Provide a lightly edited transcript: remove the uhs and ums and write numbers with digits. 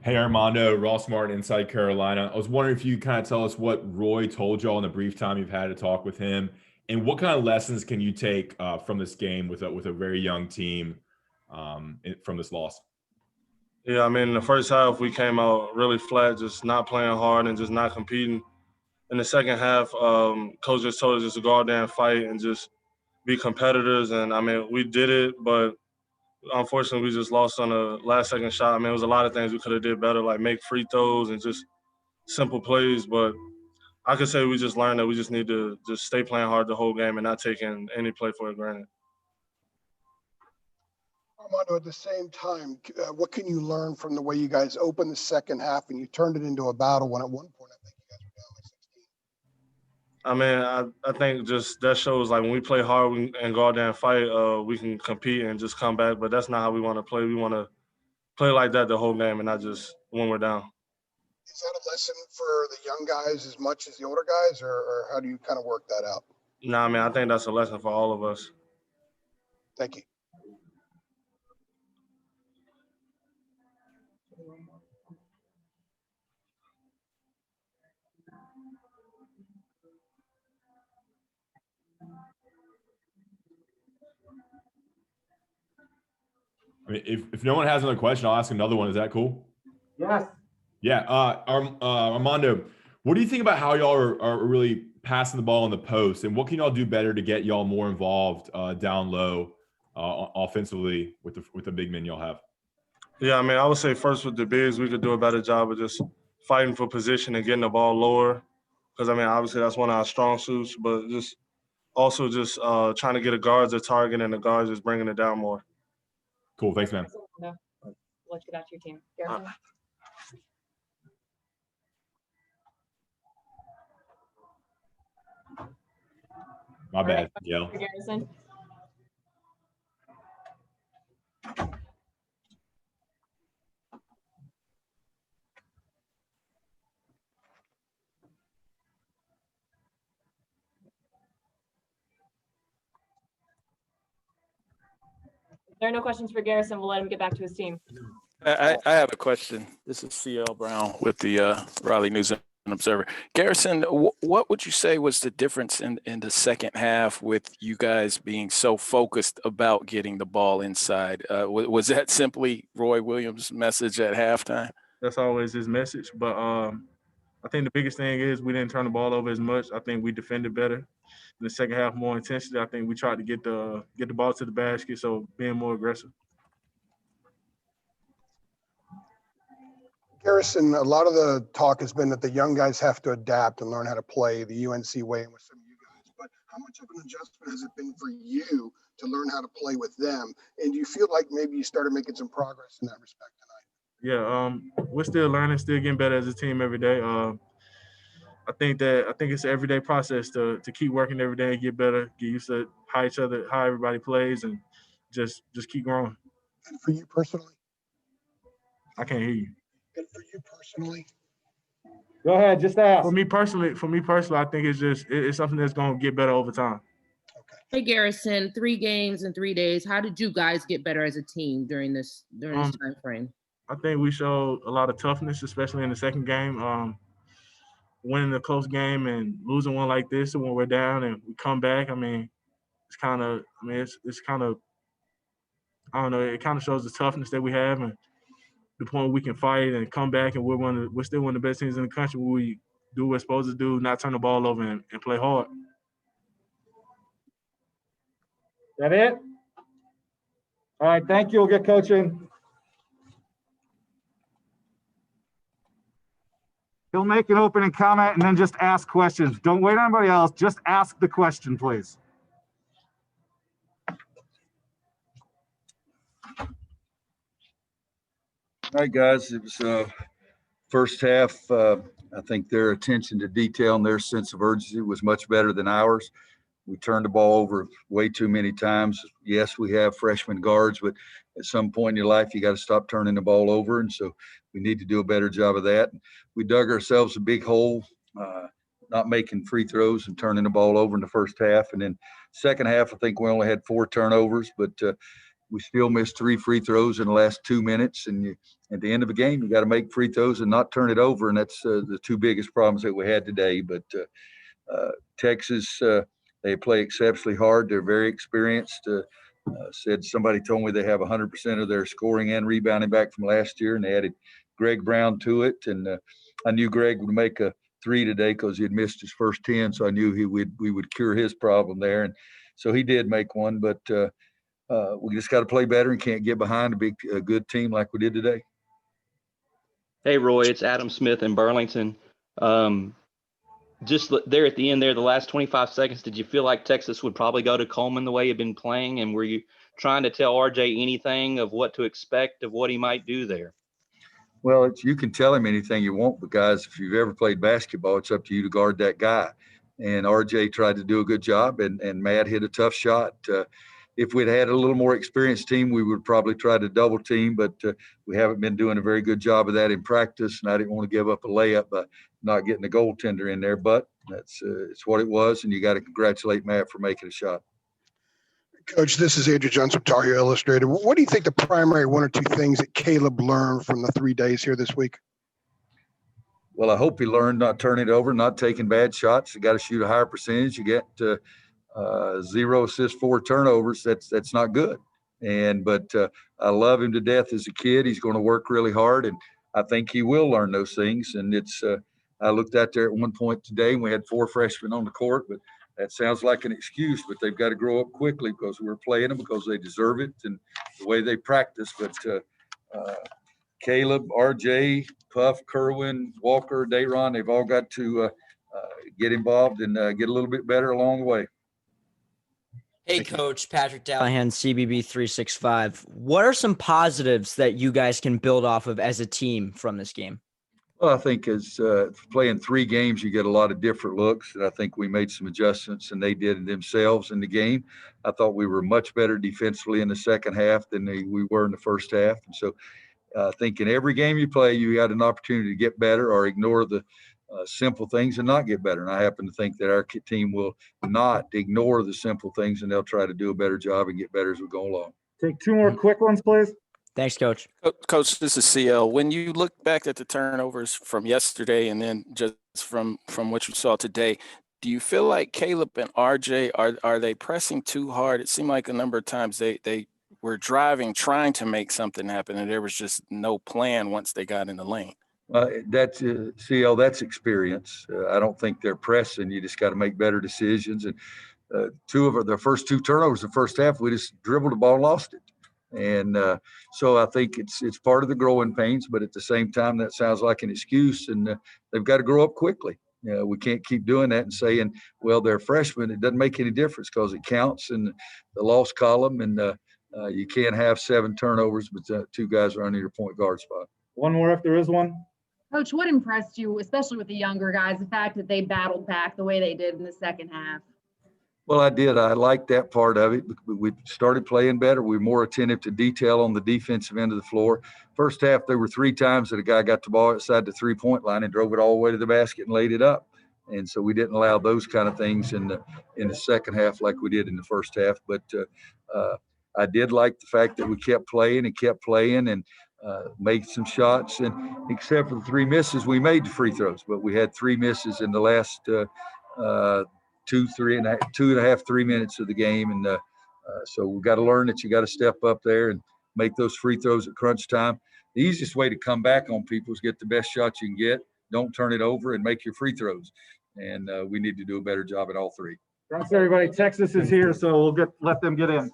Hey Armando, Ross Martin, Inside Carolina. I was wondering if you kind of tell us what Roy told y'all in the brief time you've had to talk with him, and what kind of lessons can you take from this game with a very young team from this loss? Yeah, I mean, the first half we came out really flat, just not playing hard and just not competing. In the second half, coach just told us just to go out there and fight and just be competitors. And I mean, we did it, but unfortunately, we just lost on a last second shot. I mean, it was a lot of things we could have did better, like make free throws and just simple plays. But I could say we just learned that we just need to just stay playing hard the whole game and not taking any play for granted. Armando, at the same time, what can you learn from the way you guys opened the second half and you turned it into a battle when at one point I think you guys were down like 16? I mean, I think just that shows like when we play hard and go out there and fight, we can compete and just come back. But that's not how we want to play. We want to play like that the whole game and not just when we're down. Is that a lesson for the young guys as much as the older guys, or how do you kind of work that out? No, I mean, I think that's a lesson for all of us. Thank you. I mean, if no one has another question, I'll ask another one. Is that cool? Yes. Yeah. Armando, what do you think about how y'all are really passing the ball in the post, and what can y'all do better to get y'all more involved down low offensively with the big men y'all have? Yeah, I mean, I would say first with the bigs, we could do a better job of just fighting for position and getting the ball lower. Because, I mean, obviously that's one of our strong suits, but just also just trying to get a guards a target and the guards just bringing it down more. Cool. Thanks, man. No. Let's get back to your team. Garrison? My bad. Right. Yeah. Garrison? If there are no questions for Garrison, we'll let him get back to his team. I have a question. This is CL Brown with the Raleigh News and Observer. Garrison, what would you say was the difference in the second half with you guys being so focused about getting the ball inside? Was that simply Roy Williams' message at halftime? That's always his message. But I think the biggest thing is we didn't turn the ball over as much. I think we defended better. In the second half, more intensity. I think we tried to get the ball to the basket, so being more aggressive. Garrison, a lot of the talk has been that the young guys have to adapt and learn how to play the UNC way and with some of you guys. But how much of an adjustment has it been for you to learn how to play with them? And do you feel like maybe you started making some progress in that respect tonight? Yeah, we're still learning, still getting better as a team every day. I think it's an everyday process to keep working every day and get better, get used to how everybody plays, and just keep growing. And for you personally? I can't hear you. And for you personally? Go ahead, just ask. For me personally, I think it's something that's going to get better over time. Okay. Hey Garrison, 3 games in 3 days. How did you guys get better as a team during this time frame? I think we showed a lot of toughness, especially in the second game. Winning a close game and losing one like this, and when we're down and we come back, I mean, it's kind of I don't know. It kind of shows the toughness that we have and the point we can fight and come back, and we're still one of the best teams in the country. We do what we're supposed to do, not turn the ball over and play hard. That it? All right, thank you. We'll get coaching. He'll make an opening comment and then just ask questions. Don't wait on anybody else. Just ask the question, please. All right, guys. It was first half. I think their attention to detail and their sense of urgency was much better than ours. We turned the ball over way too many times. Yes, we have freshman guards, but at some point in your life, you got to stop turning the ball over. And so we need to do a better job of that. We dug ourselves a big hole, not making free throws and turning the ball over in the first half. And then second half, I think we only had 4 turnovers, but we still missed 3 free throws in the last 2 minutes. And at the end of a game, you got to make free throws and not turn it over. And that's the 2 biggest problems that we had today. But Texas, they play exceptionally hard. They're very experienced. Somebody told me they have 100% of their scoring and rebounding back from last year, and they added Greg Brown to it. And I knew Greg would make a 3 today because he had missed his first 10, so I knew we would cure his problem there. And so he did make one, but we just got to play better and can't get behind a good team like we did today. Hey, Roy, it's Adam Smith in Burlington. Just there at the end there, the last 25 seconds, did you feel like Texas would probably go to Coleman the way you've been playing? And were you trying to tell RJ anything of what to expect of what he might do there? Well, you can tell him anything you want, but guys, if you've ever played basketball, it's up to you to guard that guy. And RJ tried to do a good job, and Matt hit a tough shot. If we'd had a little more experienced team, we would probably try to double team, but we haven't been doing a very good job of that in practice, and I didn't want to give up a layup by not getting the goaltender in there, but that's it's what it was, and you got to congratulate Matt for making a shot. Coach, this is Andrew Johnson, Tar Heel Illustrated. What do you think the primary 1 or 2 things that Caleb learned from the 3 days here this week? Well, I hope he learned not turning it over, not taking bad shots. You got to shoot a higher percentage. You get 0 assists, 4 turnovers. That's not good. But I love him to death as a kid. He's going to work really hard, and I think he will learn those things. And it's I looked out there at one point today, and we had 4 freshmen on the court, but that sounds like an excuse. But they've got to grow up quickly because we're playing them because they deserve it and the way they practice. But Caleb, RJ, Puff, Kerwin, Walker, Dayron, they've all got to get involved and get a little bit better along the way. Hey, Coach, Patrick Dallahan, CBB 365. What are some positives that you guys can build off of as a team from this game? Well, I think as playing 3 games, you get a lot of different looks, and I think we made some adjustments, and they did themselves in the game. I thought we were much better defensively in the second half than we were in the first half. And so I think in every game you play, you got an opportunity to get better or ignore the simple things and not get better. And I happen to think that our team will not ignore the simple things, and they'll try to do a better job and get better as we go along. Take 2 more quick ones, please. Thanks, Coach. Coach, this is CL. When you look back at the turnovers from yesterday and then just from what you saw today, do you feel like Caleb and RJ, are they pressing too hard? It seemed like a number of times they were driving, trying to make something happen, and there was just no plan once they got in the lane. That's CL, that's experience. I don't think they're pressing. You just got to make better decisions. And the first 2 turnovers the first half, we just dribbled the ball and lost it. And so I think it's part of the growing pains, but at the same time, that sounds like an excuse, and they've got to grow up quickly. We can't keep doing that and saying, well, they're freshmen. It doesn't make any difference because it counts in the loss column, and you can't have 7 turnovers, but 2 guys are under your point guard spot. 1 more if there is one. Coach, what impressed you, especially with the younger guys, the fact that they battled back the way they did in the second half? Well, I did. I liked that part of it. We started playing better. We were more attentive to detail on the defensive end of the floor. First half, there were 3 times that a guy got the ball outside the 3-point line and drove it all the way to the basket and laid it up. And so we didn't allow those kind of things in the second half like we did in the first half. But I did like the fact that we kept playing and made some shots. And except for the 3 misses, we made the free throws. But we had 3 misses in the last 2.5, 3 minutes of the game. And so we've got to learn that you got to step up there and make those free throws at crunch time. The easiest way to come back on people is get the best shot you can get. Don't turn it over and make your free throws. And we need to do a better job at all 3. Thanks, everybody. Texas is here, so we'll let them get in.